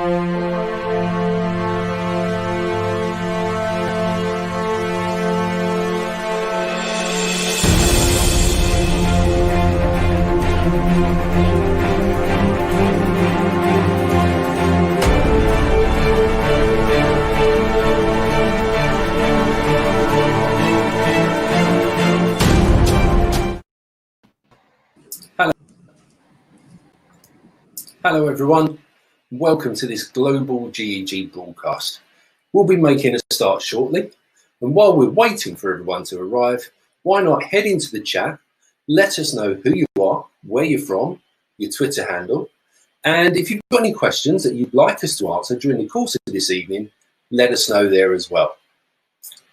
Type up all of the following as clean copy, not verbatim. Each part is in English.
Hello everyone, welcome to this global GEG broadcast. We'll be making a start shortly, and while we're waiting for everyone to arrive, why not head into the chat, let us know who you are, where you're from, your Twitter handle, and if you've got any questions that you'd like us to answer during the course of this evening, let us know there as well.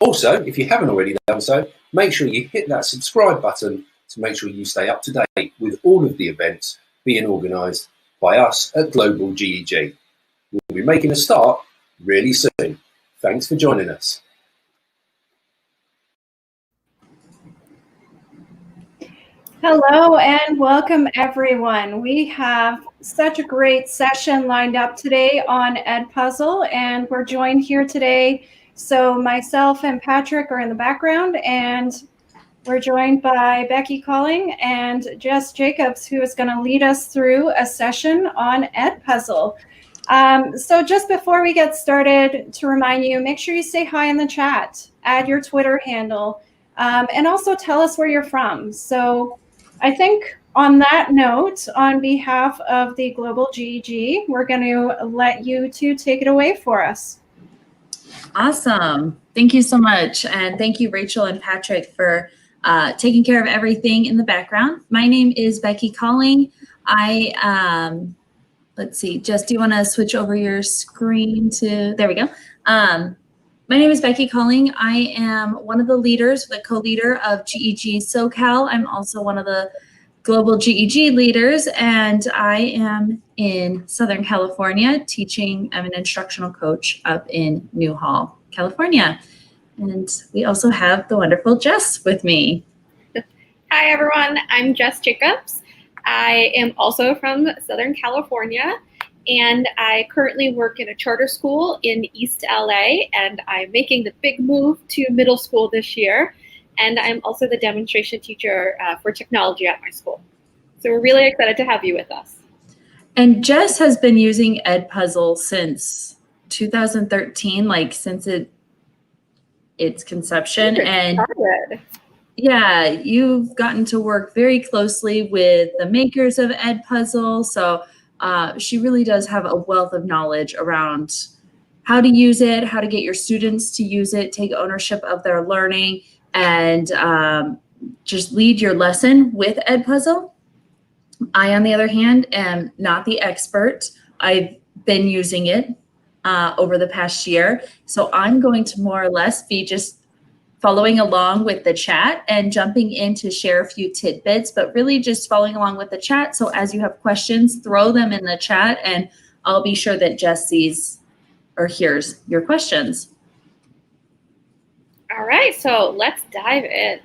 Also, if you haven't already done so, make sure you hit that subscribe button to make sure you stay up to date with all of the events being organised by us at Global GEG. We'll be making a start really soon. Thanks for joining us. Hello and welcome everyone. We have such a great session lined up today on EdPuzzle, and we're joined here today. So myself and Patrick are in the background, and we're joined by Becky Calling and Jess Jacobs, who is going to lead us through a session on EdPuzzle. So just before we get started, to remind you, make sure you say hi in the chat, add your Twitter handle, and also tell us where you're from. So I think on that note, on behalf of the Global GEG, we're going to let you two take it away for us. Awesome. Thank you so much. And thank you, Rachel and Patrick, for taking care of everything in the background. My name is Becky Calling. Let's see, Jess, do you want to switch over your screen to, there we go. My name is Becky Calling. I am one of the leaders, the co-leader of GEG SoCal. I'm also one of the global GEG leaders, and I am in Southern California teaching. I'm an instructional coach up in Newhall, California. And we also have the wonderful Jess with me. Hi, everyone. I'm Jess Jacobs. I am also from Southern California, and I currently work in a charter school in East LA, and I'm making the big move to middle school this year. And I'm also the demonstration teacher for technology at my school. So we're really excited to have you with us. And Jess has been using EdPuzzle since 2013, like since its conception. And yeah, you've gotten to work very closely with the makers of EdPuzzle. So she really does have a wealth of knowledge around how to use it, how to get your students to use it, take ownership of their learning, and just lead your lesson with EdPuzzle. I, on the other hand, am not the expert. I've been using it over the past year. So I'm going to more or less be just following along with the chat and jumping in to share a few tidbits, but really just following along with the chat. So as you have questions, throw them in the chat, and I'll be sure that Jess sees or hears your questions. All right, so let's dive in.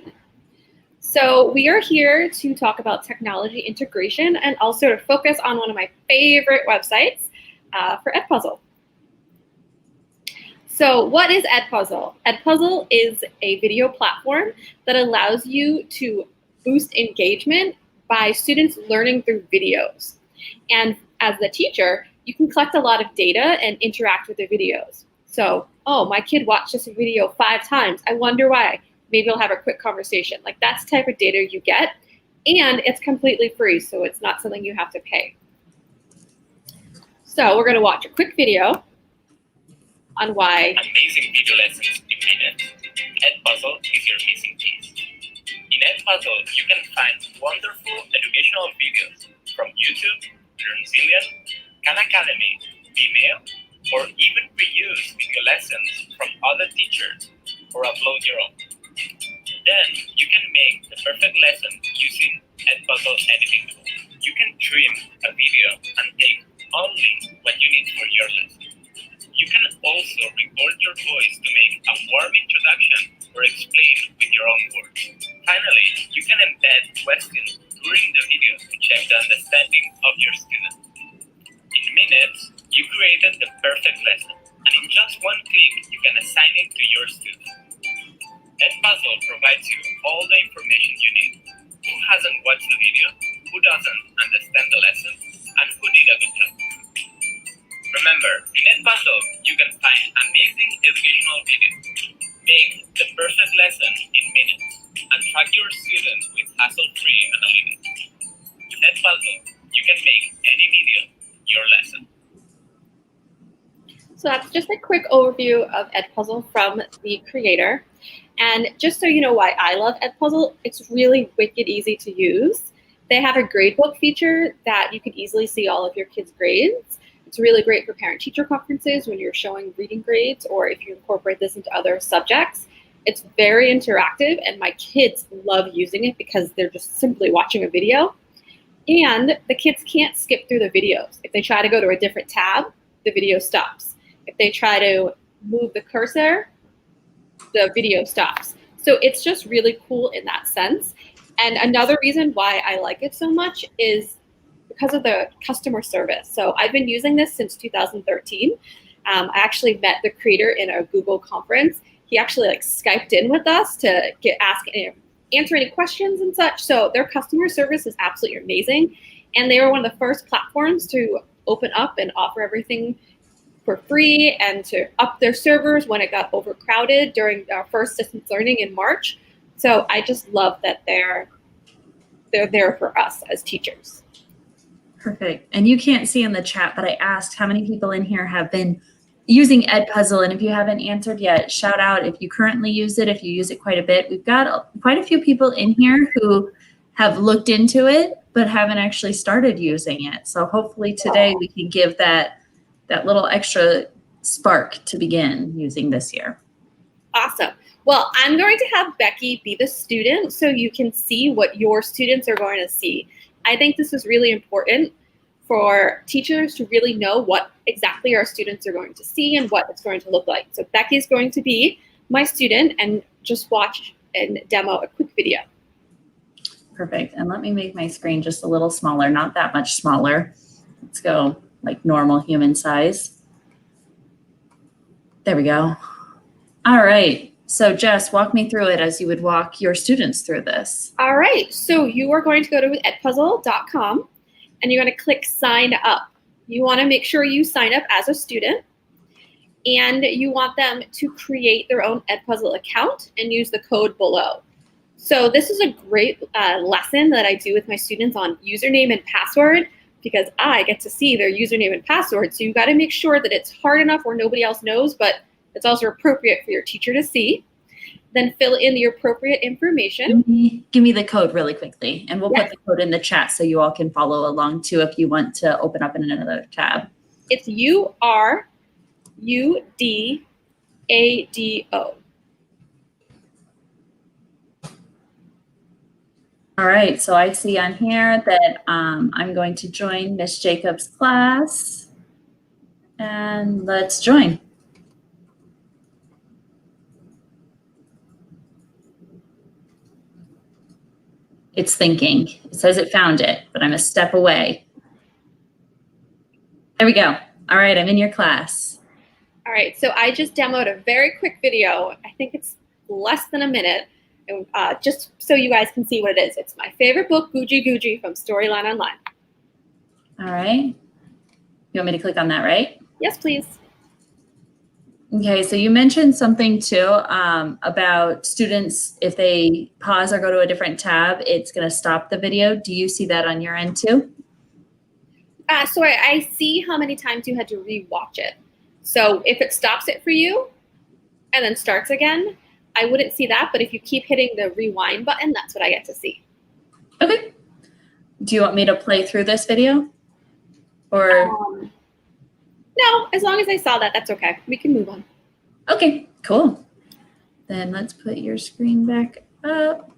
So we are here to talk about technology integration and also to focus on one of my favorite websites for EdPuzzle. So what is EdPuzzle? EdPuzzle is a video platform that allows you to boost engagement by students learning through videos. And as the teacher, you can collect a lot of data and interact with the videos. So, oh, my kid watched this video 5 times. I wonder why. Maybe I'll have a quick conversation. Like, that's the type of data you get. And it's completely free, so it's not something you have to pay. So we're going to watch a quick video on why amazing video lessons in minutes. EdPuzzle is your missing piece. In EdPuzzle, you can find wonderful educational videos from YouTube, Learnzillion, Khan Academy, Vimeo, or even reuse video lessons from other teachers or upload your own. Then you can make the perfect lesson using EdPuzzle editing tool. You can trim a video and take only what you need for your lesson. You can also record your voice to make a warm introduction or explain with your own words. Finally, you can embed questions during the video to check the understanding of your students. In minutes, you create created the perfect lesson, and in just one click, you can assign it to your student. EdPuzzle provides you all the information you need. Who hasn't watched the video, who doesn't understand the lesson, and who did a good job. Remember, in EdPuzzle, you can find amazing educational videos, make the perfect lesson in minutes, and track your students with hassle-free analytics. With EdPuzzle, you can make any video your lesson. So that's just a quick overview of EdPuzzle from the creator. And just so you know why I love EdPuzzle, it's really wicked easy to use. They have a gradebook feature that you can easily see all of your kids' grades. It's really great for parent-teacher conferences when you're showing reading grades or if you incorporate this into other subjects. It's very interactive, and my kids love using it because they're just simply watching a video. And the kids can't skip through the videos. If they try to go to a different tab, the video stops. If they try to move the cursor, the video stops. So it's just really cool in that sense. And another reason why I like it so much is because of the customer service. So I've been using this since 2013. I actually met the creator in a Google conference. He actually Skyped in with us to answer any questions and such. So their customer service is absolutely amazing. And they were one of the first platforms to open up and offer everything for free and to up their servers when it got overcrowded during our first distance learning in March. So I just love that they're there for us as teachers. Perfect. And you can't see in the chat, but I asked how many people in here have been using EdPuzzle. And if you haven't answered yet, shout out if you currently use it, if you use it quite a bit. We've got quite a few people in here who have looked into it, but haven't actually started using it. So hopefully today we can give that little extra spark to begin using this year. Awesome. Well, I'm going to have Becky be the student so you can see what your students are going to see. I think this is really important for teachers to really know what exactly our students are going to see and what it's going to look like. So Becky's going to be my student and just watch and demo a quick video. Perfect. And let me make my screen just a little smaller, not that much smaller. Let's go like normal human size. There we go. All right. So Jess, walk me through it as you would walk your students through this. All right. So you are going to go to edpuzzle.com and you're going to click sign up. You want to make sure you sign up as a student, and you want them to create their own EdPuzzle account and use the code below. So this is a great lesson that I do with my students on username and password, because I get to see their username and password. So you got to make sure that it's hard enough where nobody else knows, but it's also appropriate for your teacher to see. Then fill in the appropriate information. Give me the code really quickly, and we'll put the code in the chat so you all can follow along too if you want to open up in another tab. It's URUDADO. All right, so I see on here that I'm going to join Miss Jacobs' class, and let's join. It's thinking. It says it found it, but I'm a step away. There we go. All right, I'm in your class. All right, so I just demoed a very quick video. I think it's less than a minute. And, just so you guys can see what it is. It's my favorite book, Googie Googie from Storyline Online. All right. You want me to click on that, right? Yes, please. Okay, so you mentioned something too about students, if they pause or go to a different tab, it's going to stop the video. Do you see that on your end too? So I see how many times you had to rewatch it. So if it stops it for you and then starts again, I wouldn't see that. But if you keep hitting the rewind button, that's what I get to see. Okay. Do you want me to play through this video? Or no, as long as I saw that, that's okay. We can move on. Okay, cool. Then let's put your screen back up.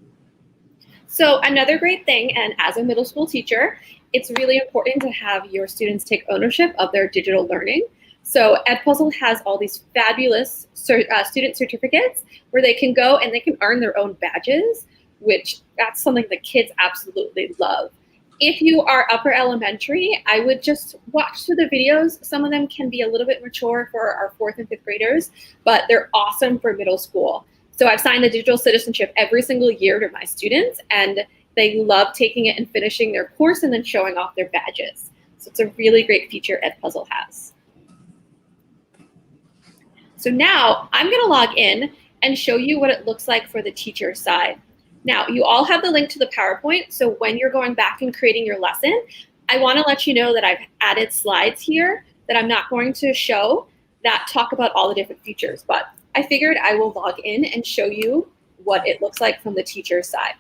So another great thing, and as a middle school teacher, it's really important to have your students take ownership of their digital learning. So EdPuzzle has all these fabulous student certificates where they can go and they can earn their own badges, which that's something the kids absolutely love. If you are upper elementary, I would just watch through the videos. Some of them can be a little bit mature for our 4th and 5th graders, but they're awesome for middle school. So I've signed the digital citizenship every single year to my students, and they love taking it and finishing their course and then showing off their badges. So it's a really great feature EdPuzzle has. So now I'm going to log in and show you what it looks like for the teacher side. Now, you all have the link to the PowerPoint, so when you're going back and creating your lesson, I want to let you know that I've added slides here that I'm not going to show that talk about all the different features, but I figured I will log in and show you what it looks like from the teacher side.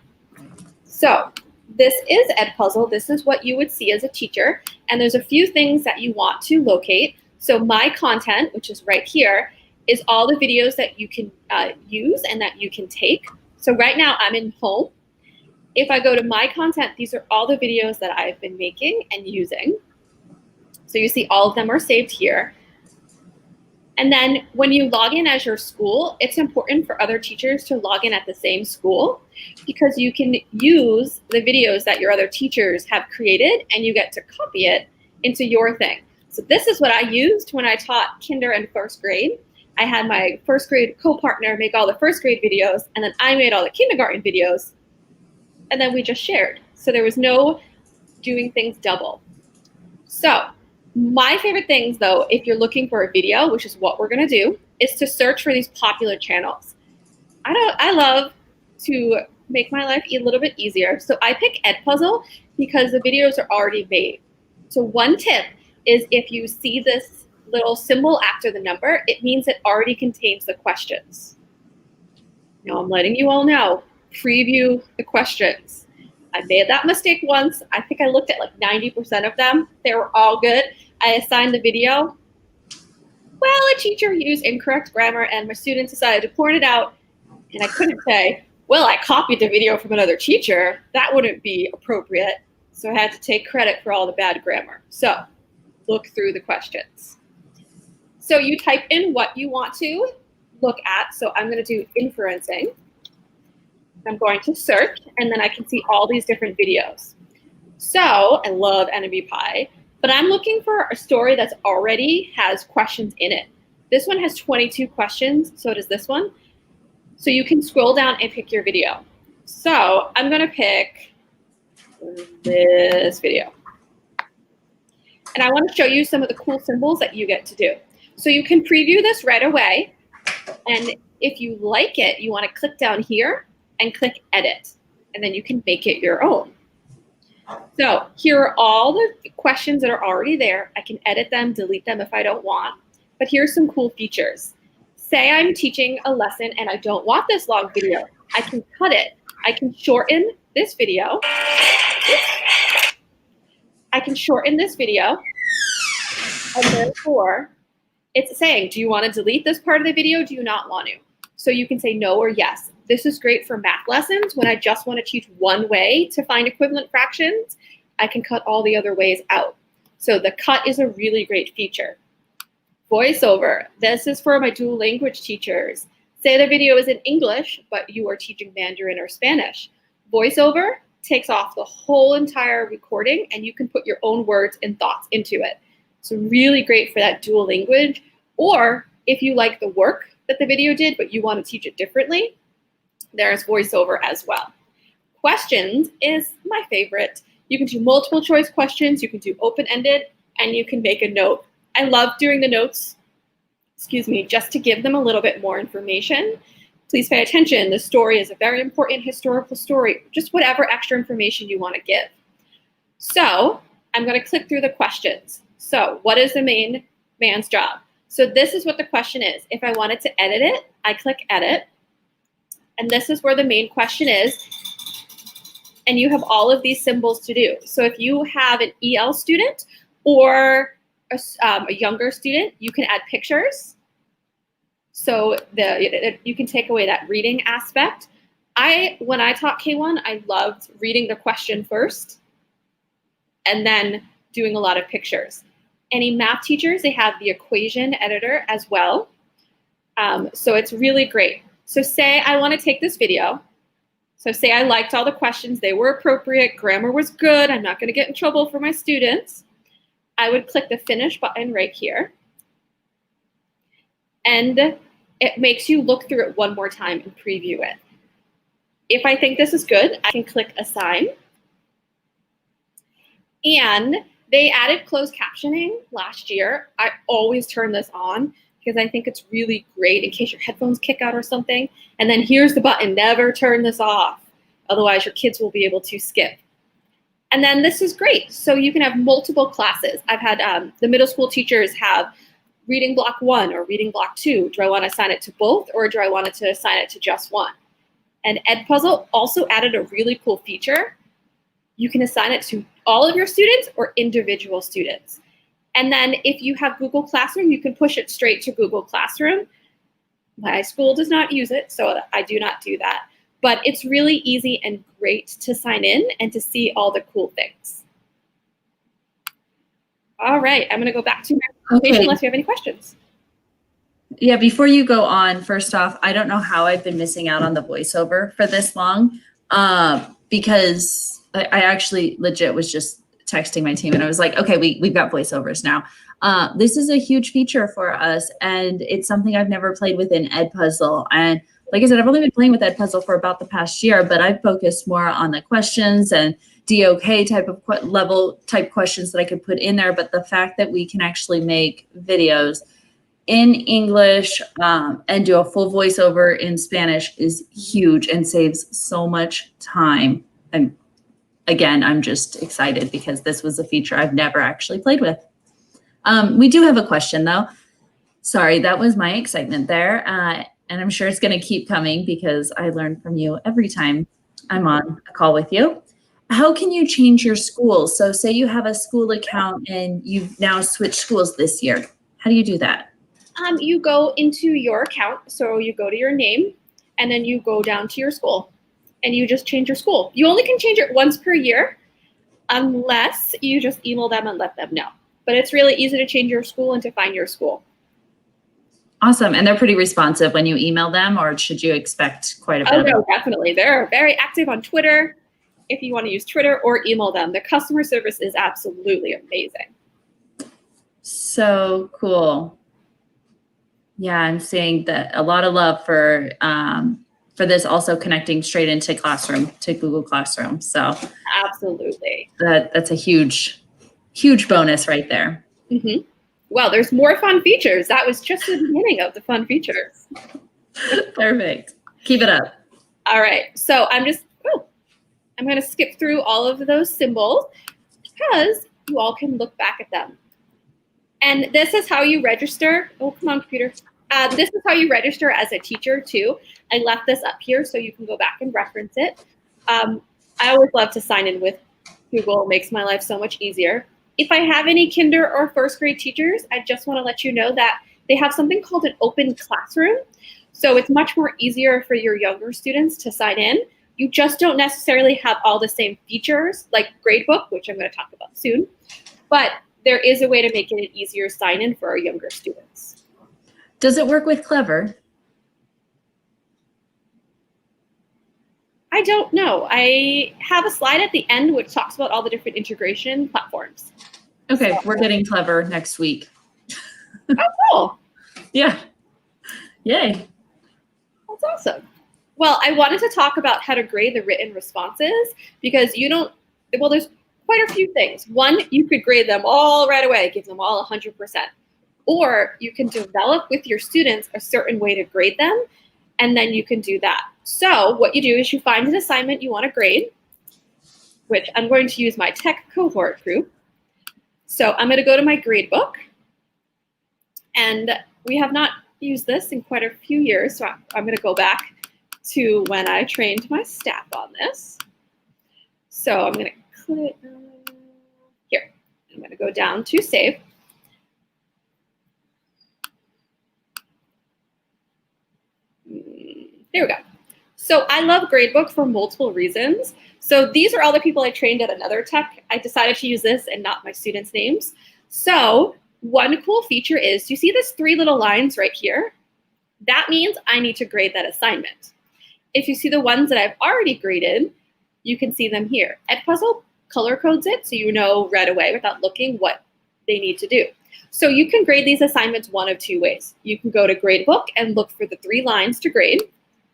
So this is EdPuzzle. This is what you would see as a teacher, and there's a few things that you want to locate. So my content, which is right here, is all the videos that you can use and that you can take. So right now I'm in home. If I go to my content, these are all the videos that I've been making and using. So you see all of them are saved here. And then when you log in as your school, it's important for other teachers to log in at the same school because you can use the videos that your other teachers have created and you get to copy it into your thing. So this is what I used when I taught kinder and 1st grade. I had my 1st grade co-partner make all the 1st grade videos, and then I made all the kindergarten videos, and then we just shared. So there was no doing things double. So my favorite things, though, if you're looking for a video, which is what we're going to do, is to search for these popular channels. I love to make my life a little bit easier. So I pick EdPuzzle because the videos are already made. So one tip is if you see this little symbol after the number, it means it already contains the questions. Now I'm letting you all know, preview the questions. I made that mistake once. I think I looked at like 90% of them. They were all good. I assigned the video. Well, a teacher used incorrect grammar and my students decided to point it out. And I couldn't say, well, I copied the video from another teacher. That wouldn't be appropriate. So I had to take credit for all the bad grammar. So look through the questions. So you type in what you want to look at. So I'm going to do inferencing. I'm going to search, and then I can see all these different videos. So I love Enemy Pie, but I'm looking for a story that's already has questions in it. This one has 22 questions, so does this one. So you can scroll down and pick your video. So I'm going to pick this video. And I want to show you some of the cool symbols that you get to do. So you can preview this right away. And if you like it, you want to click down here and click edit. And then you can make it your own. So here are all the questions that are already there. I can edit them, delete them if I don't want. But here's some cool features. Say I'm teaching a lesson and I don't want this long video. I can cut it. I can shorten this video. I can shorten this video. And therefore, it's saying, do you want to delete this part of the video? Do you not want to? So you can say no or yes. This is great for math lessons when I just want to teach one way to find equivalent fractions. I can cut all the other ways out. So the cut is a really great feature. Voiceover. This is for my dual language teachers. Say the video is in English, but you are teaching Mandarin or Spanish. Voiceover takes off the whole entire recording and you can put your own words and thoughts into it. So really great for that dual language. Or if you like the work that the video did, but you want to teach it differently, there's voiceover as well. Questions is my favorite. You can do multiple choice questions, you can do open-ended, and you can make a note. I love doing the notes, just to give them a little bit more information. Please pay attention. The story is a very important historical story, just whatever extra information you want to give. So I'm going to click through the questions. So what is the main man's job? So this is what the question is. If I wanted to edit it, I click edit. And this is where the main question is. And you have all of these symbols to do. So if you have an EL student or a younger student, you can add pictures. So you can take away that reading aspect. When I taught K1, I loved reading the question first and then doing a lot of pictures. Any math teachers, they have the equation editor as well. So it's really great. So say I want to take this video So say I liked all the questions, they were appropriate, grammar was good, I'm not going to get in trouble for my students. I would click the finish button right here. And it makes you look through it one more time and preview it. If I think this is good, I can click assign. And they added closed captioning last year. I always turn this on because I think it's really great in case your headphones kick out or something. And then here's the button, never turn this off. Otherwise your kids will be able to skip. And then this is great. So you can have multiple classes. I've had the middle school teachers have reading block 1 or reading block 2. Do I want to assign it to both, or do I want to assign it to just one? And EdPuzzle also added a really cool feature. You can assign it to all of your students or individual students. And then if you have Google Classroom, you can push it straight to Google Classroom. My school does not use it, so I do not do that. But it's really easy and great to sign in and to see all the cool things. All right, I'm gonna go back to my presentation unless you have any questions. Yeah, before you go on, first off, I don't know how I've been missing out on the voiceover for this long, because I actually legit was just texting my team and I was like, okay, we've got voiceovers now. This is a huge feature for us, and it's something I've never played with in EdPuzzle. And like I said, I've only been playing with EdPuzzle for about the past year, but I've focused more on the questions and DOK type of level type questions that I could put in there. But the fact that we can actually make videos in English and do a full voiceover in Spanish is huge and saves so much time. And again, I'm just excited because this was a feature I've never actually played with. We do have a question though. Sorry, that was my excitement there. And I'm sure it's going to keep coming because I learn from you every time I'm on a call with you. How can you change your school? So say you have a school account and you've now switched schools this year. How do you do that? You go into your account. So you go to your name and then you go down to your school and you just change your school. You only can change it once per year unless you just email them and let them know. But it's really easy to change your school and to find your school. Awesome. And they're pretty responsive when you email them, or should you expect quite a bit? Oh, no, definitely. They're very active on Twitter if you want to use Twitter, or email them. The customer service is absolutely amazing. So cool. Yeah, I'm seeing that a lot of love for this, also connecting straight into Classroom, to Google Classroom. So absolutely. That's a huge, huge bonus right there. Mm-hmm. Well, there's more fun features. That was just the beginning of the fun features. Perfect. Keep it up. All right. So I'm going to skip through all of those symbols because you all can look back at them. And this is how you register. Oh, come on, computer. This is how you register as a teacher, too. I left this up here so you can go back and reference it. I always love to sign in with Google. It makes my life so much easier. If I have any kinder or first grade teachers, I just want to let you know that they have something called an open classroom. So it's much more easier for your younger students to sign in. You just don't necessarily have all the same features like Gradebook, which I'm going to talk about soon. But there is a way to make it an easier sign in for our younger students. Does it work with Clever? I don't know. I have a slide at the end which talks about all the different integration platforms. Okay, we're getting Clever next week. Oh, cool. Yeah. Yay. That's awesome. Well, I wanted to talk about how to grade the written responses because there's quite a few things. One, you could grade them all right away, give them all 100%. Or you can develop with your students a certain way to grade them, and then you can do that. So what you do is you find an assignment you want to grade, which I'm going to use my tech cohort group. So I'm going to go to my grade book, and we have not used this in quite a few years, so I'm going to go back to when I trained my staff on this. So I'm going to click here. I'm going to go down to save. There we go. So I love Gradebook for multiple reasons. So these are all the people I trained at another tech. I decided to use this and not my students' names. So one cool feature is, you see this 3 little lines right here? That means I need to grade that assignment. if you see the ones that I've already graded, you can see them here. EdPuzzle color codes it so you know right away without looking what they need to do. So you can grade these assignments one of two ways. You can go to Gradebook and look for the 3 lines to grade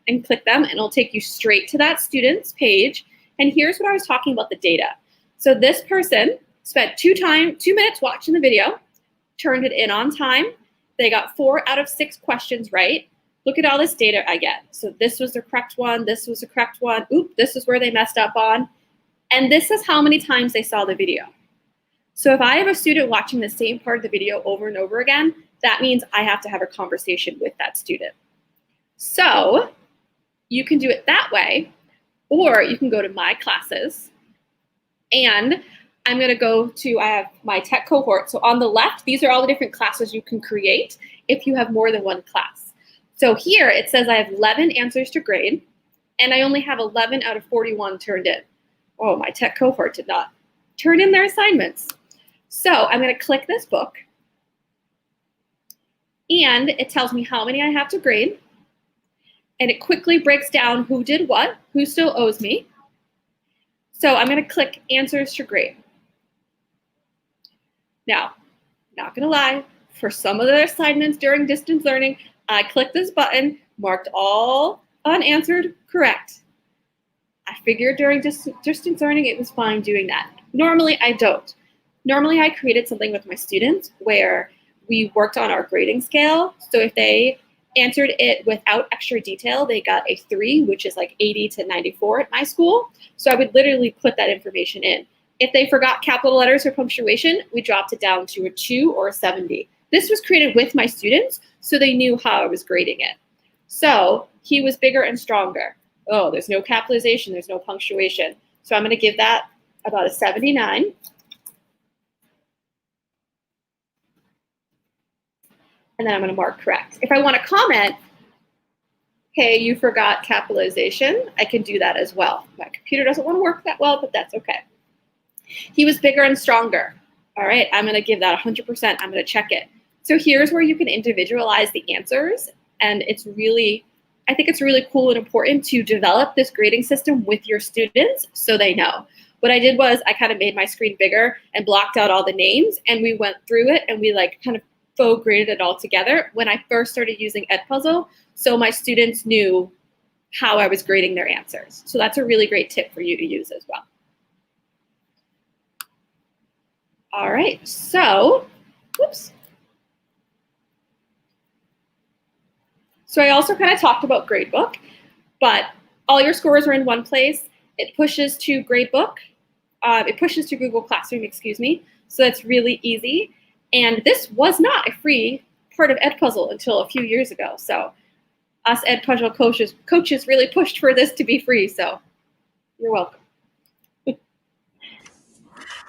and click them, and it'll take you straight to that student's page. And here's what I was talking about the data. So this person spent 2 minutes watching the video, turned it in on time. They got 4 out of 6 questions right. Look at all this data I get. So this was the correct one. This was the correct one. Oop, this is where they messed up on. And this is how many times they saw the video. So if I have a student watching the same part of the video over and over again, that means I have to have a conversation with that student. So you can do it that way, or you can go to My Classes, and I'm going to go to, I have my tech cohort. So on the left, these are all the different classes you can create if you have more than one class. So here it says I have 11 answers to grade, and I only have 11 out of 41 turned in. Oh, my tech cohort did not turn in their assignments. So I'm going to click this book, and it tells me how many I have to grade, and it quickly breaks down who did what, who still owes me. So I'm going to click Answers to Grade. Now, not going to lie, for some of the assignments during distance learning, I clicked this button, marked all unanswered correct. I figured during distance learning it was fine doing that. Normally, I don't. Normally, I created something with my students where we worked on our grading scale. So if they answered it without extra detail, they got a 3, which is like 80 to 94 at my school. So I would literally put that information in. If they forgot capital letters or punctuation, we dropped it down to a 2 or a 70. This was created with my students, so they knew how I was grading it. So he was bigger and stronger. Oh, there's no capitalization, there's no punctuation. So I'm going to give that about a 79. And then I'm going to mark correct. If I want to comment, hey, you forgot capitalization, I can do that as well. My computer doesn't want to work that well, but that's okay. He was bigger and stronger. All right, I'm going to give that 100%. I'm going to check it. So here's where you can individualize the answers. And it's really, I think it's really cool and important to develop this grading system with your students so they know. What I did was I kind of made my screen bigger and blocked out all the names, and we went through it and we like kind of faux graded it all together when I first started using EdPuzzle, so my students knew how I was grading their answers. So that's a really great tip for you to use as well. All right, so, whoops. So I also kind of talked about Gradebook, but all your scores are in one place. It pushes to Gradebook. It pushes to Google Classroom, excuse me. So that's really easy. And this was not a free part of EdPuzzle until a few years ago. So us EdPuzzle coaches really pushed for this to be free. So you're welcome.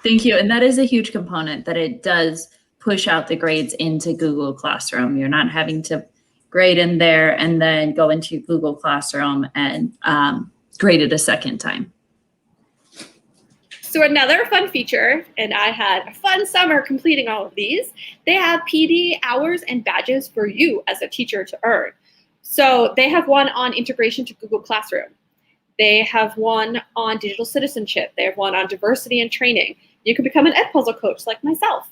Thank you. And that is a huge component, that it does push out the grades into Google Classroom. You're not having to grade in there and then go into Google Classroom and grade it a second time. So another fun feature, and I had a fun summer completing all of these, they have PD hours and badges for you as a teacher to earn. So they have one on integration to Google Classroom. They have one on digital citizenship. They have one on diversity and training. You can become an EdPuzzle coach like myself,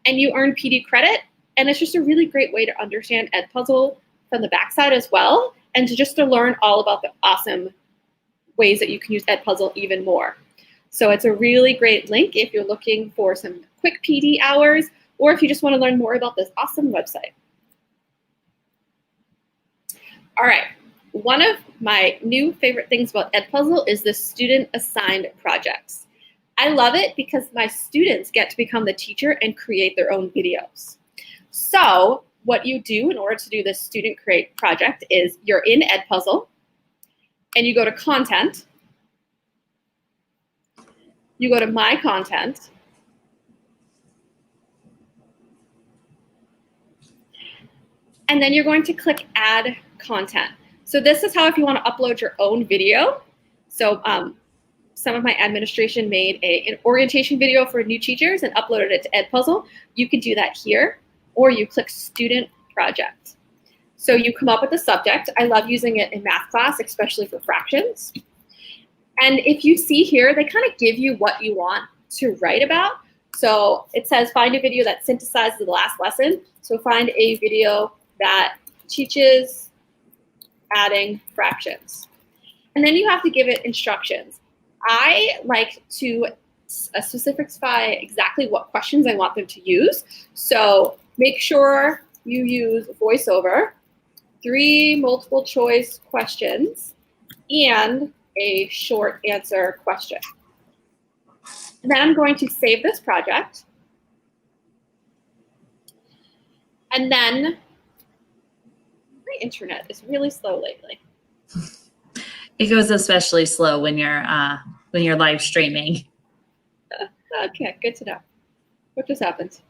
and you earn PD credit. And it's just a really great way to understand EdPuzzle from the backside as well, and to learn all about the awesome ways that you can use EdPuzzle even more. So it's a really great link if you're looking for some quick PD hours, or if you just want to learn more about this awesome website. All right, one of my new favorite things about EdPuzzle is the student assigned projects. I love it because my students get to become the teacher and create their own videos. So what you do in order to do this student create project is you're in EdPuzzle and you go to content. You go to My Content, and then you're going to click Add Content. So this is how if you want to upload your own video. So some of my administration made an orientation video for new teachers and uploaded it to EdPuzzle. You can do that here, or you click Student Project. So you come up with a subject. I love using it in math class, especially for fractions. And if you see here, they kind of give you what you want to write about. So it says find a video that synthesizes the last lesson. So find a video that teaches adding fractions. And then you have to give it instructions. I like to specify exactly what questions I want them to use. So make sure you use voiceover, 3 multiple choice questions, and a short answer question. And then I'm going to save this project. And then my internet is really slow lately. It goes especially slow when you're live streaming. Okay, good to know. What just happened?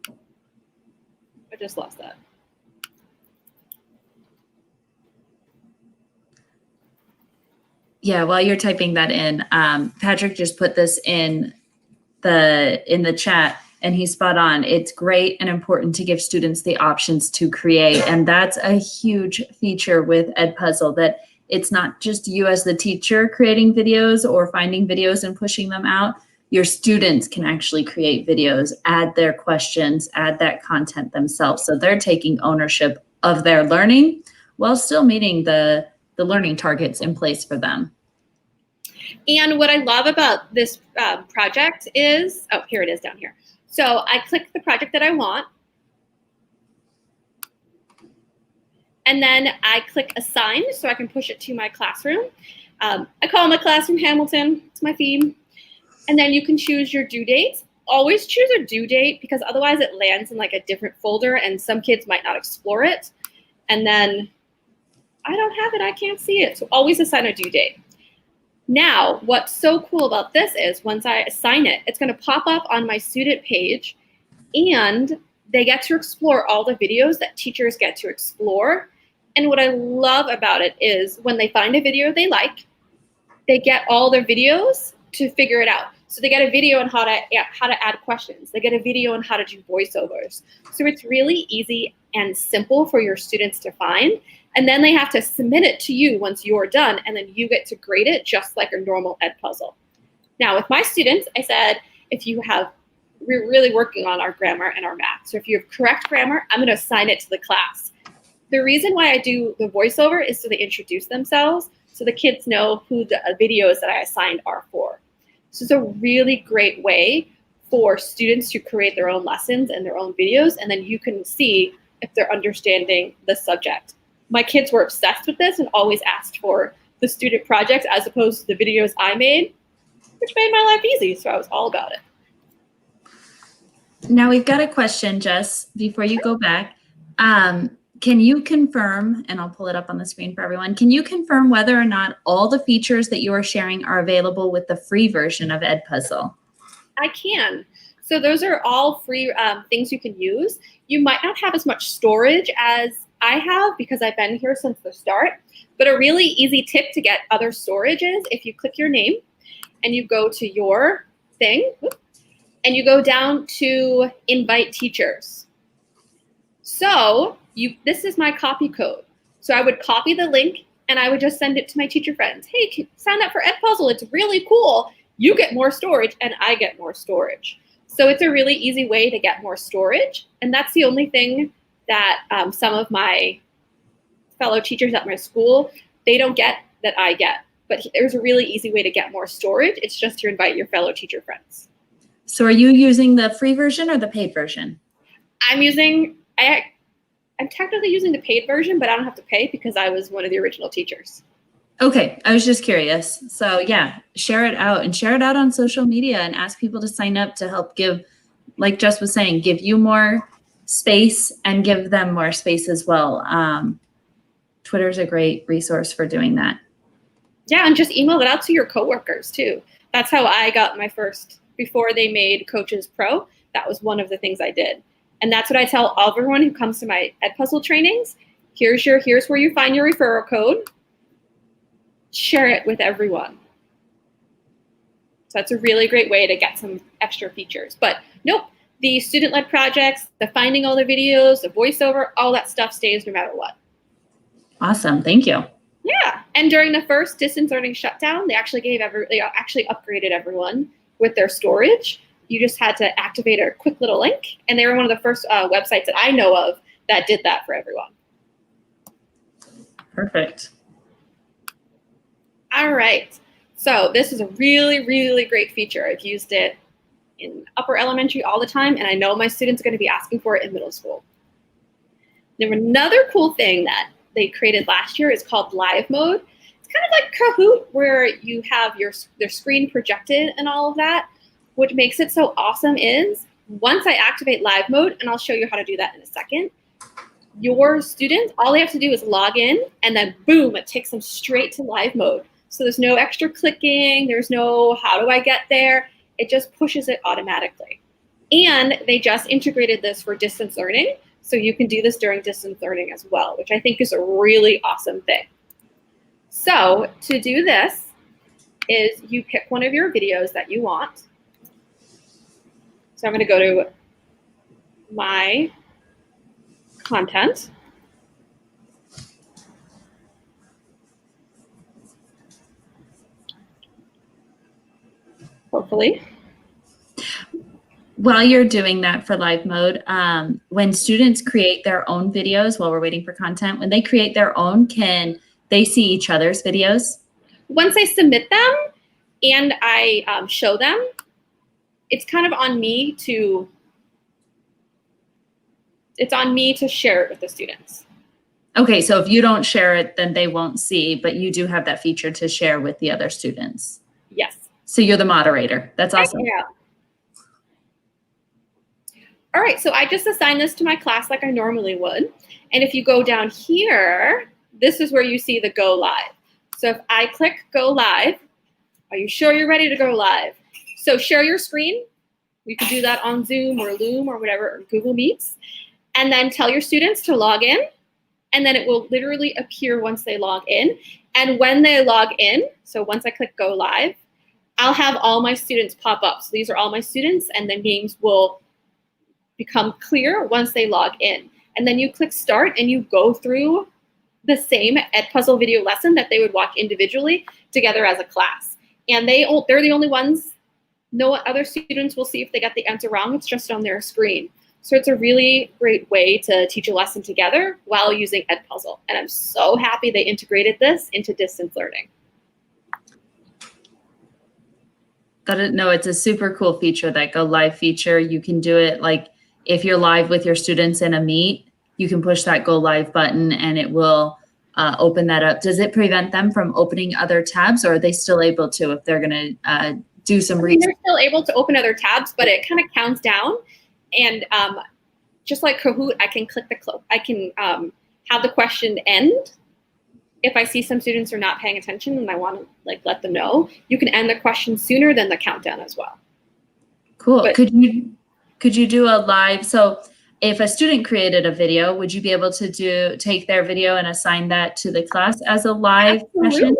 I just lost that. Yeah, while you're typing that in, Patrick just put this in the chat, and he's spot on. It's great and important to give students the options to create, and that's a huge feature with EdPuzzle, that it's not just you as the teacher creating videos or finding videos and pushing them out. Your students can actually create videos, add their questions, add that content themselves. So they're taking ownership of their learning while still meeting the learning targets in place for them. And what I love about this project is, oh, here it is down here. So I click the project that I want. And then I click assign so I can push it to my classroom. I call my classroom Hamilton. It's my theme. And then you can choose your due date. Always choose a due date because otherwise it lands in like a different folder and some kids might not explore it. And then I don't have it, I can't see it. So always assign a due date. Now, what's so cool about this is once I assign it, it's gonna pop up on my student page and they get to explore all the videos that teachers get to explore. And what I love about it is when they find a video they like, they get all their videos to figure it out. So they get a video on how to add questions. They get a video on how to do voiceovers. So it's really easy and simple for your students to find. And then they have to submit it to you once you're done, and then you get to grade it just like a normal EdPuzzle. Now with my students, I said, we're really working on our grammar and our math. So if you have correct grammar, I'm gonna assign it to the class. The reason why I do the voiceover is so they introduce themselves, so the kids know who the videos that I assigned are for. So it's a really great way for students to create their own lessons and their own videos, and then you can see if they're understanding the subject. My kids were obsessed with this and always asked for the student projects as opposed to the videos I made, which made my life easy, so I was all about it. Now we've got a question, Jess, before you go back. Can you confirm, and I'll pull it up on the screen for everyone, can you confirm whether or not all the features that you are sharing are available with the free version of EdPuzzle? I can. So those are all free things you can use. You might not have as much storage as I have because I've been here since the start, but a really easy tip to get other storage is if you click your name and you go to your thing and you go down to invite teachers. So this is my copy code. So I would copy the link and I would just send it to my teacher friends. Hey, sign up for EdPuzzle. It's really cool. You get more storage and I get more storage. So it's a really easy way to get more storage. And that's the only thing that some of my fellow teachers at my school, they don't get that I get. But there's a really easy way to get more storage. It's just to invite your fellow teacher friends. So are you using the free version or the paid version? I'm technically using the paid version, but I don't have to pay because I was one of the original teachers. Okay, I was just curious. So yeah, share it out and share it out on social media and ask people to sign up to help give, like Jess was saying, give you more space and give them more space as well. Twitter is a great resource for doing that. Yeah, and just email it out to your coworkers too. That's how I got my first, before they made Coaches Pro, that was one of the things I did. And that's what I tell everyone who comes to my EdPuzzle trainings. Here's where you find your referral code. Share it with everyone. So that's a really great way to get some extra features. But nope, the student-led projects, the finding all the videos, the voiceover, all that stuff stays no matter what. Awesome. Thank you. Yeah. And during the first distance learning shutdown, they actually upgraded everyone with their storage. You just had to activate a quick little link, and they were one of the first websites that I know of that did that for everyone. Perfect. All right. So this is a really, really great feature. I've used it in upper elementary all the time, and I know my students are going to be asking for it in middle school. Now, another cool thing that they created last year is called live mode. It's kind of like Kahoot, where you have their screen projected and all of that. What makes it so awesome is once I activate live mode, and I'll show you how to do that in a second, your students, all they have to do is log in, and then boom, it takes them straight to live mode. So there's no extra clicking, there's no how do I get there, it just pushes it automatically. And they just integrated this for distance learning, so you can do this during distance learning as well, which I think is a really awesome thing. So to do this is you pick one of your videos that you want. So I'm going to go to my content. Hopefully. While you're doing that for live mode, when students create their own videos while we're waiting for content, when they create their own, can they see each other's videos? Once I submit them and I show them, it's kind of on me to share it with the students. Okay, so if you don't share it, then they won't see, but you do have that feature to share with the other students. Yes. So you're the moderator. That's awesome. Yeah. All right, so I just assigned this to my class like I normally would. And if you go down here, this is where you see the go live. So if I click go live, are you sure you're ready to go live? So share your screen. You can do that on Zoom or Loom or whatever, or Google Meets. And then tell your students to log in. And then it will literally appear once they log in. And when they log in, so once I click go live, I'll have all my students pop up. So these are all my students, and the names will become clear once they log in. And then you click start and you go through the same EdPuzzle video lesson that they would watch individually together as a class. And they're the only ones, no other students will see if they got the answer wrong. It's just on their screen. So it's a really great way to teach a lesson together while using EdPuzzle. And I'm so happy they integrated this into distance learning. No, it's a super cool feature, that go live feature. You can do it like if you're live with your students in a meet, you can push that go live button and it will open that up. Does it prevent them from opening other tabs, or are they still able to if they're going to do some research? They're still able to open other tabs, but it kind of counts down. And just like Kahoot, I can click I can have the question end. If I see some students are not paying attention and I want to let them know, you can end the question sooner than the countdown as well. Cool. But, could you do a live? So if a student created a video, would you be able to take their video and assign that to the class as a live session?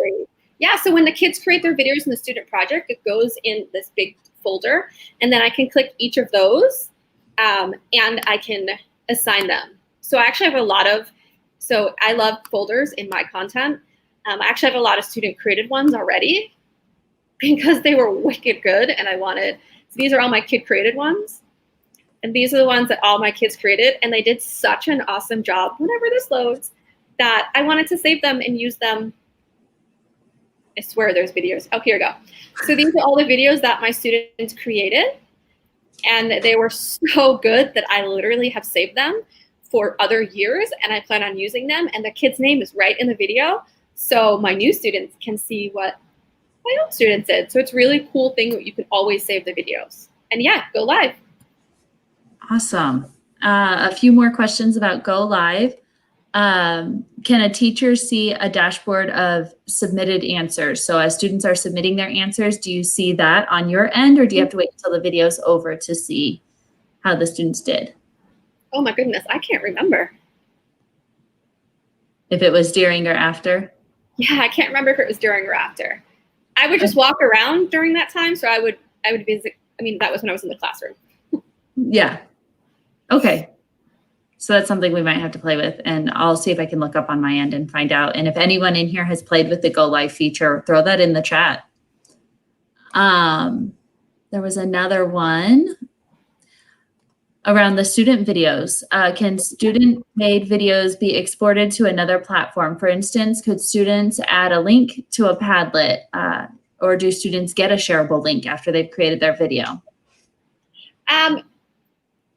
Yeah. So when the kids create their videos in the student project, it goes in this big folder, and then I can click each of those, and I can assign them. So I actually have so I love folders in my content. I actually have a lot of student created ones already because they were wicked good, and so these are all my kid created ones. And these are the ones that all my kids created, and they did such an awesome job whenever this loads that I wanted to save them and use them. I swear there's videos. Oh, here we go. So these are all the videos that my students created, and they were so good that I literally have saved them for other years, and I plan on using them, and the kid's name is right in the video, so my new students can see what my old students did. So it's a really cool thing that you can always save the videos. And yeah, go live. Awesome. A few more questions about go live. Can a teacher see a dashboard of submitted answers? So as students are submitting their answers, do you see that on your end, or do you have to wait until the video's over to see how the students did? Oh my goodness, I can't remember. If it was during or after? Yeah, I can't remember if it was during or after. I would just walk around during that time, so I would visit. I mean, that was when I was in the classroom. Yeah. Okay. So that's something we might have to play with, and I'll see if I can look up on my end and find out. And if anyone in here has played with the Go Live feature, throw that in the chat. There was another one around the student videos. Can student-made videos be exported to another platform? For instance, could students add a link to a Padlet, or do students get a shareable link after they've created their video?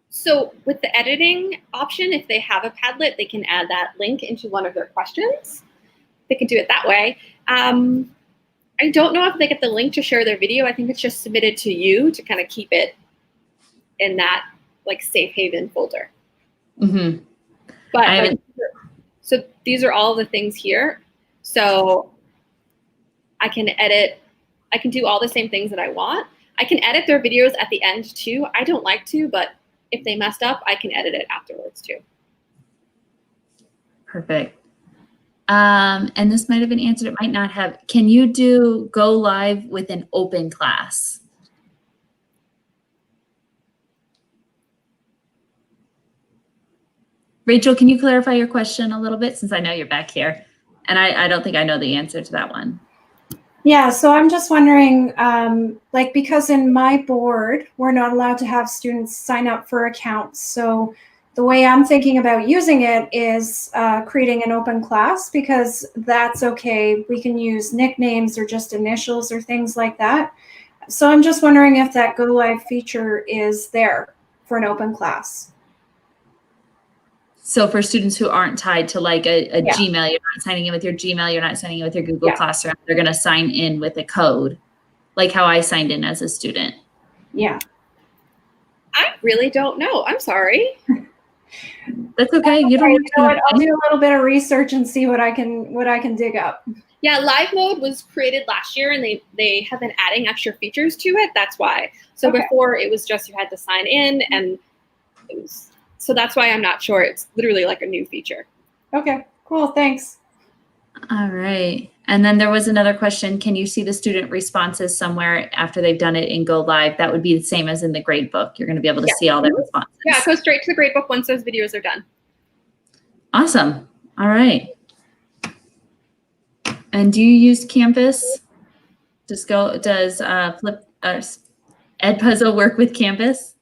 So with the editing option, if they have a Padlet, they can add that link into one of their questions. They can do it that way. I don't know if they get the link to share their video. I think it's just submitted to you to kind of keep it in that like safe haven folder. Mm-hmm. But so these are all the things here. So I can edit, I can do all the same things that I want. I can edit their videos at the end too. I don't like to, but if they messed up, I can edit it afterwards too. Perfect. And this might have been answered, it might not have. Can you do Go Live with an open class? Rachel, can you clarify your question a little bit, since I know you're back here? And I don't think I know the answer to that one. Yeah, so I'm just wondering, like, because in my board, we're not allowed to have students sign up for accounts. So the way I'm thinking about using it is creating an open class, because that's okay. We can use nicknames or just initials or things like that. So I'm just wondering if that Go Live feature is there for an open class. So for students who aren't tied to like a Yeah. Gmail, you're not signing in with your Gmail, you're not signing in with your Google Classroom, they're going to sign in with a code, like how I signed in as a student. Yeah. I really don't know. I'm sorry. That's okay. You don't. You know what? I'll do a little bit of research and see what I can dig up. Yeah, live mode was created last year, and they have been adding extra features to it. That's why. So before it was just you had to sign in, and it was, so that's why I'm not sure. It's literally like a new feature. Okay, cool. Thanks. All right. And then there was another question. Can you see the student responses somewhere after they've done it in Go Live? That would be the same as in the gradebook. You're going to be able to see all their responses. Yeah, go straight to the gradebook once those videos are done. Awesome. All right. And do you use Canvas? Does EdPuzzle work with Canvas?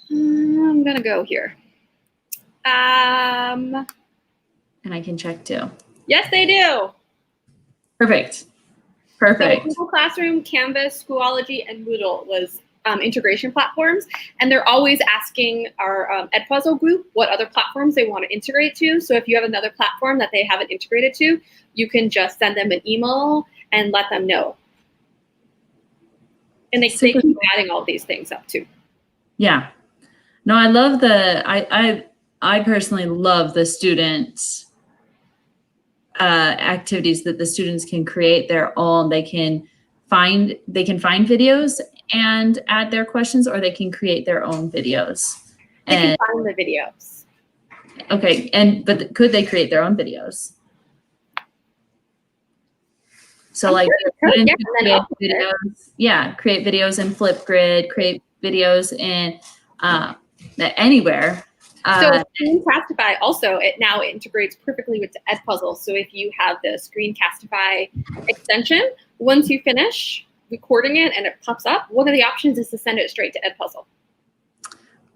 I'm going to go here. And I can check too. Yes, they do. Perfect. Perfect. So Google Classroom, Canvas, Schoology, and Moodle was integration platforms. And they're always asking our EdPuzzle group what other platforms they want to integrate to. So if you have another platform that they haven't integrated to, you can just send them an email and let them know. And they keep adding all these things up too. Yeah. No, I love I personally love the student activities that the students can create their own. They can find videos and add their questions, or they can create their own videos. They can find the videos. Okay, but could they create their own videos? So like create videos in Flipgrid, create videos in anywhere. So Screencastify also, it now integrates perfectly with EdPuzzle. So if you have the Screencastify extension, once you finish recording it and it pops up, one of the options is to send it straight to EdPuzzle.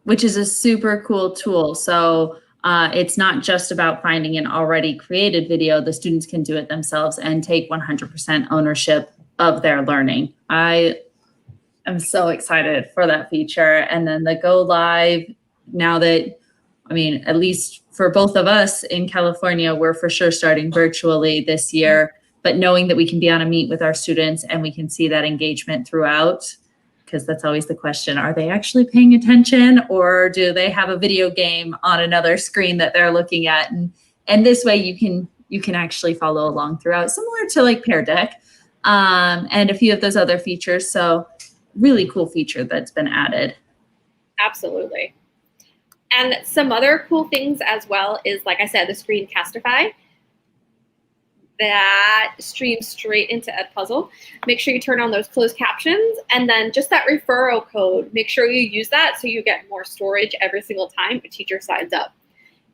Which is a super cool tool. So it's not just about finding an already created video. The students can do it themselves and take 100% ownership of their learning. I am so excited for that feature. And then the Go Live, now that, I mean, at least for both of us in California, we're for sure starting virtually this year, but knowing that we can be on a meet with our students and we can see that engagement throughout, because that's always the question, are they actually paying attention, or do they have a video game on another screen that they're looking at? And this way you can actually follow along throughout, similar to like Pear Deck and a few of those other features. So really cool feature that's been added. Absolutely. And some other cool things as well is, like I said, the Screencastify. that streams straight into EdPuzzle. Make sure you turn on those closed captions, and then just that referral code, make sure you use that so you get more storage every single time a teacher signs up.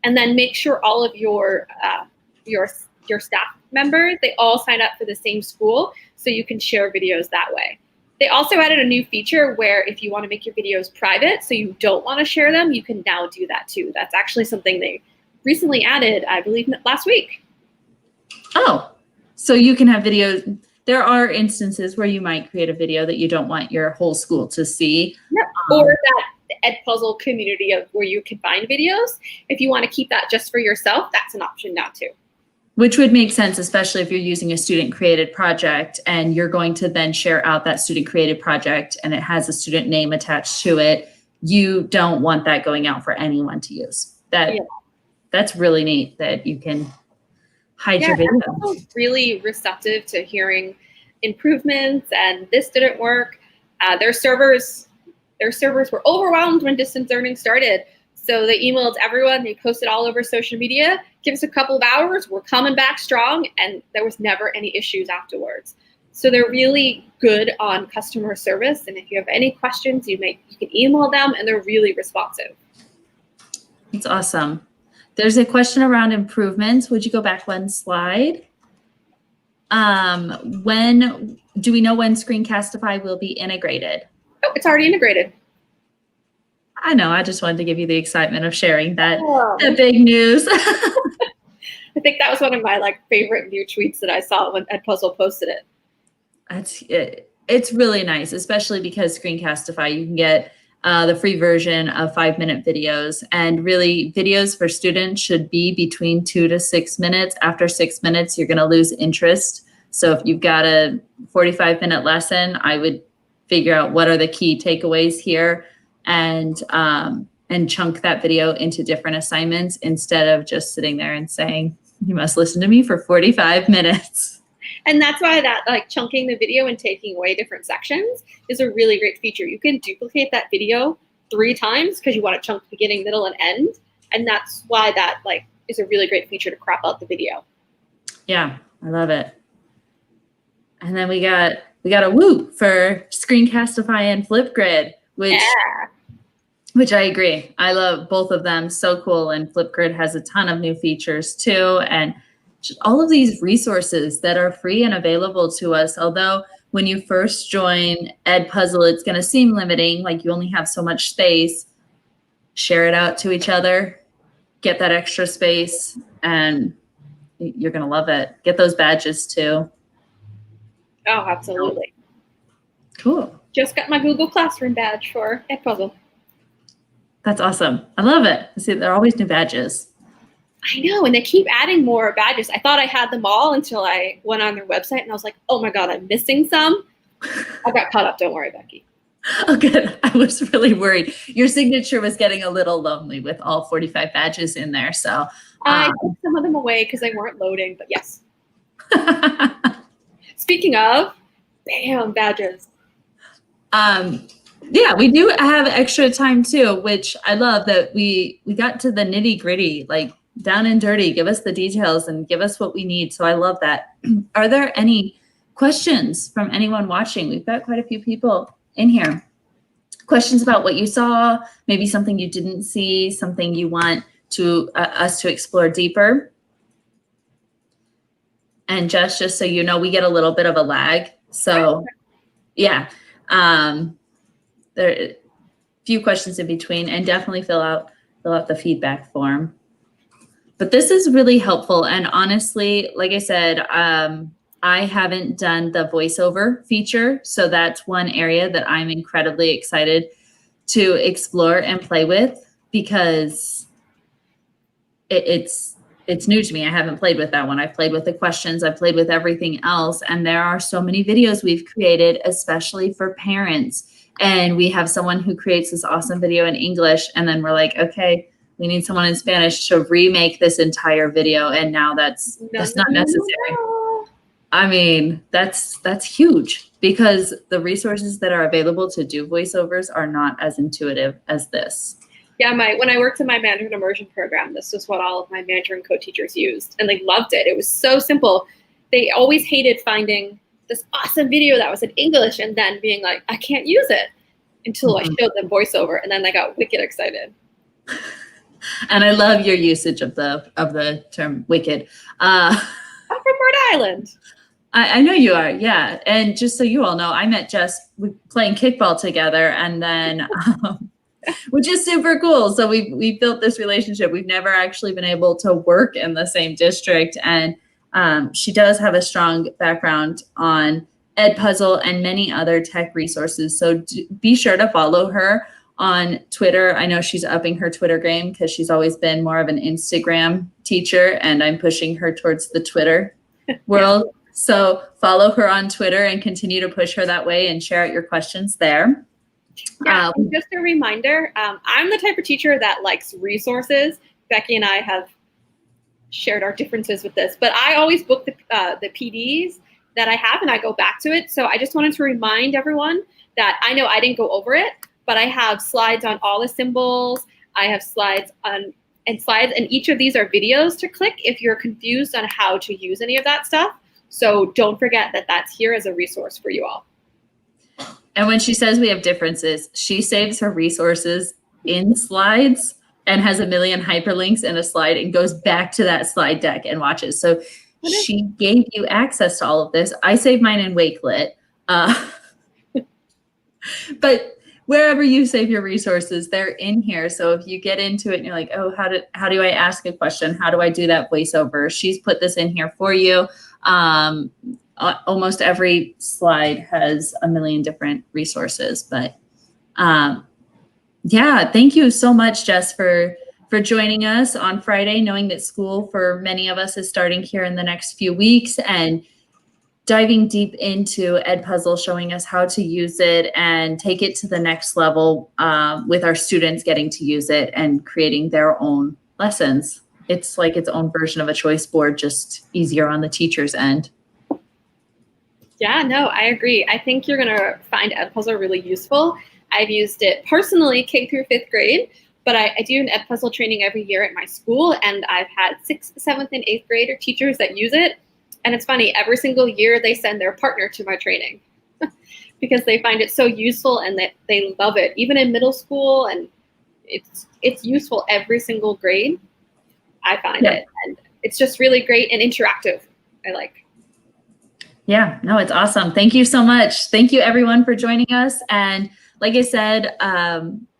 And then make sure all of your staff members, they all sign up for the same school so you can share videos that way. They also added a new feature where if you want to make your videos private, so you don't want to share them, you can now do that too. That's actually something they recently added, I believe, last week. Oh, so you can have videos. There are instances where you might create a video that you don't want your whole school to see. Yep. Or that EdPuzzle community of where you can find videos. If you want to keep that just for yourself, that's an option now too. Which would make sense, especially if you're using a student-created project and you're going to then share out that student-created project and it has a student name attached to it. You don't want that going out for anyone to use. That's really neat that you can hide your video. I'm really receptive to hearing improvements, and this didn't work. Their servers were overwhelmed when distance learning started. So they emailed everyone, they posted all over social media, give us a couple of hours, we're coming back strong, and there was never any issues afterwards. So they're really good on customer service, and if you have any questions, you can email them, and they're really responsive. It's awesome. There's a question around improvements. Would you go back one slide? When do we know when Screencastify will be integrated? Oh, it's already integrated. I know. I just wanted to give you the excitement of sharing that big news. I think that was one of my favorite new tweets that I saw when EdPuzzle posted it. It's really nice, especially because Screencastify, you can get the free version of 5-minute videos, and really videos for students should be between 2 to 6 minutes. After 6 minutes, you're going to lose interest. So if you've got a 45-minute lesson, I would figure out what are the key takeaways here and chunk that video into different assignments instead of just sitting there and saying, you must listen to me for 45 minutes. And that's why that chunking the video and taking away different sections is a really great feature. You can duplicate that video 3 times because you want to chunk beginning, middle, and end. And that's why that is a really great feature to crop out the video. Yeah, I love it. And then we got a woo for Screencastify and Flipgrid, which I agree. I love both of them. So cool. And Flipgrid has a ton of new features too. And all of these resources that are free and available to us. Although when you first join EdPuzzle, it's going to seem limiting, like you only have so much space. Share it out to each other, get that extra space, and you're going to love it. Get those badges too. Oh, absolutely. Cool. Just got my Google Classroom badge for EdPuzzle. That's awesome. I love it. See, there are always new badges. I know, and they keep adding more badges. I thought I had them all until I went on their website, and I was like, oh my God, I'm missing some. I got caught up. Don't worry, Becky. Oh, good. I was really worried. Your signature was getting a little lonely with all 45 badges in there. So I took some of them away because they weren't loading, but yes. Speaking of, bam, badges. Yeah, we do have extra time too, which I love that we got to the nitty gritty, like down and dirty. Give us the details and give us what we need. So I love that. Are there any questions from anyone watching? We've got quite a few people in here. Questions about what you saw, maybe something you didn't see, something you want to us to explore deeper. And just so you know, we get a little bit of a lag. So yeah, there are a few questions in between, and definitely fill out the feedback form. But this is really helpful. And honestly, like I said, I haven't done the voiceover feature. So that's one area that I'm incredibly excited to explore and play with, because it's new to me. I haven't played with that one. I've played with the questions. I've played with everything else. And there are so many videos we've created, especially for parents. And we have someone who creates this awesome video in English. And then we're like, okay, we need someone in Spanish to remake this entire video. And now that's not necessary. I mean, that's huge, because the resources that are available to do voiceovers are not as intuitive as this. Yeah, when I worked in my Mandarin immersion program, this was what all of my Mandarin co-teachers used, and they loved it. It was so simple. they always hated finding this awesome video that was in English and then being like, I can't use it until I showed them voiceover, and then they got wicked excited. And I love your usage of the term wicked. I'm from Rhode Island. I know you are, yeah. And just so you all know, I met Jess playing kickball together, and then, which is super cool. So we built this relationship. We've never actually been able to work in the same district, and she does have a strong background on EdPuzzle and many other tech resources. So be sure to follow her on Twitter. I know she's upping her Twitter game because she's always been more of an Instagram teacher, and I'm pushing her towards the Twitter world. So follow her on Twitter and continue to push her that way and share out your questions there. Yeah, just a reminder, I'm the type of teacher that likes resources. Becky and I have shared our differences with this, but I always book the PDs that I have and I go back to it. So I just wanted to remind everyone that I know I didn't go over it, but I have slides on all the symbols. I have slides on slides, and each of these are videos to click if you're confused on how to use any of that stuff. So don't forget that that's here as a resource for you all. And when she says we have differences, she saves her resources in slides and has a million hyperlinks in a slide and goes back to that slide deck and watches. So she gave you access to all of this. I save mine in Wakelet. But wherever you save your resources, they're in here. So if you get into it and you're like, oh, how do I ask a question? How do I do that voiceover? She's put this in here for you. Almost every slide has a million different resources, but yeah, thank you so much, Jess, for joining us on Friday, knowing that school for many of us is starting here in the next few weeks, and diving deep into EdPuzzle, showing us how to use it and take it to the next level with our students getting to use it and creating their own lessons. It's like its own version of a choice board, just easier on the teacher's end. Yeah, no, I agree. I think you're going to find EdPuzzle really useful. I've used it personally K through 5th grade, but I do an EdPuzzle training every year at my school, and I've had 6th, 7th, and 8th grader teachers that use it. And it's funny, every single year they send their partner to my training because they find it so useful and that they love it, even in middle school, and it's useful every single grade. I find it, and it's just really great and interactive. I like. Yeah, no, it's awesome. Thank you so much. Thank you everyone for joining us. And like I said,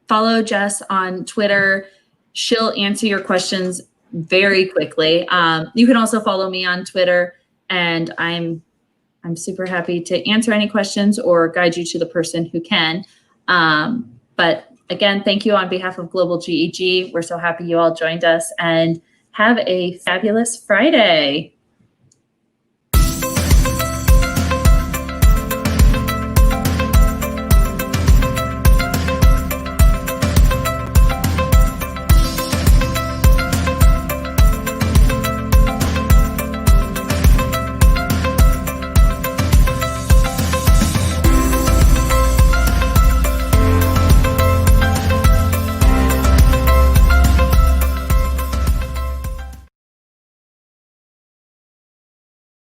follow Jess on Twitter. She'll answer your questions very quickly. You can also follow me on Twitter, and I'm super happy to answer any questions or guide you to the person who can. But again, thank you on behalf of Global GEG. We're so happy you all joined us, and have a fabulous Friday.